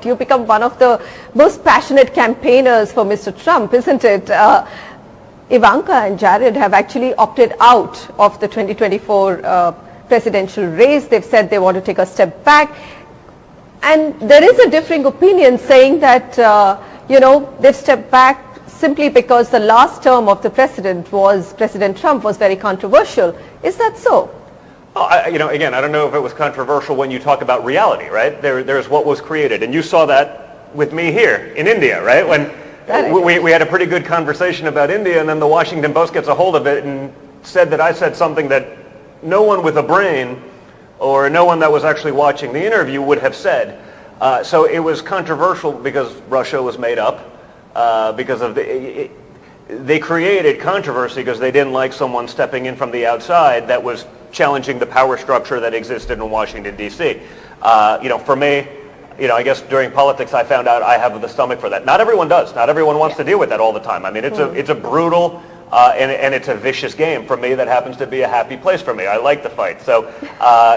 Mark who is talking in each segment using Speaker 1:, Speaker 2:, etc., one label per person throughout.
Speaker 1: You become one of the most passionate campaigners for Mr. Trump, isn't it? Ivanka and Jared have actually opted out of the 2024 presidential race. They've said they want to take a step back. And there is a differing opinion saying that, they've stepped back simply because the last term of the President Trump was very controversial. Is that so?
Speaker 2: Oh, again, I don't know if it was controversial when you talk about reality, right? There's what was created. And you saw that with me here in India, right? When we had a pretty good conversation about India, and then the Washington Post gets a hold of it and said that I said something that no one with a brain or no one that was actually watching the interview would have said. So it was controversial because Russia was made up, because of they created controversy because they didn't like someone stepping in from the outside that was challenging the power structure that existed in Washington, D.C. For me, I guess during politics I found out I have the stomach for that. Not everyone does. Not everyone wants to deal with that all the time. I mean, it's a brutal and it's a vicious game. For me, that happens to be a happy place for me. I like the fight. So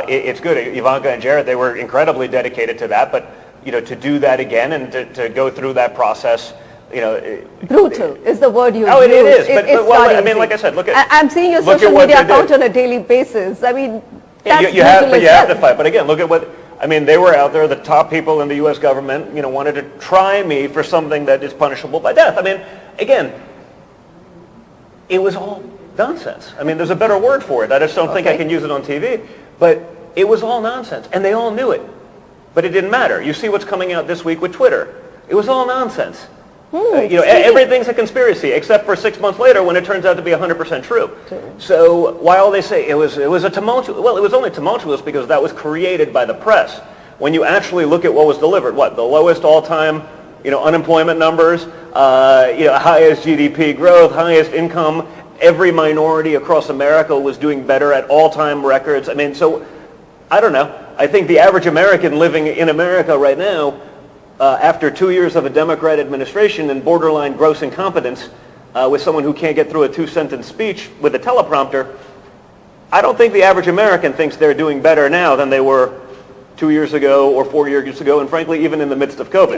Speaker 2: it's good. Ivanka and Jared, they were incredibly dedicated to that. But, to do that again and to go through that process,
Speaker 1: brutal is the word you use.
Speaker 2: Oh, it is.
Speaker 1: I
Speaker 2: mean, like I said, look at.
Speaker 1: I'm seeing your social media account on a daily basis. I mean, that's
Speaker 2: you have to fight. But again, look at what. I mean, they were out there. The top people in the U.S. government, wanted to try me for something that is punishable by death. I mean, again, it was all nonsense. I mean, there's a better word for it. I just don't think I can use it on TV. But it was all nonsense, and they all knew it. But it didn't matter. You see what's coming out this week with Twitter. It was all nonsense. Everything's a conspiracy, except for 6 months later when it turns out to be 100% true. So while they say it was a tumultuous, well, it was only tumultuous because that was created by the press. When you actually look at what was delivered, the lowest all-time, unemployment numbers, highest GDP growth, highest income, every minority across America was doing better at all-time records. I mean, so I don't know. I think the average American living in America right now, after 2 years of a Democrat administration and borderline gross incompetence, with someone who can't get through a 2-sentence speech with a teleprompter, I don't think the average American thinks they're doing better now than they were 2 years ago or 4 years ago, and frankly, even in the midst of COVID.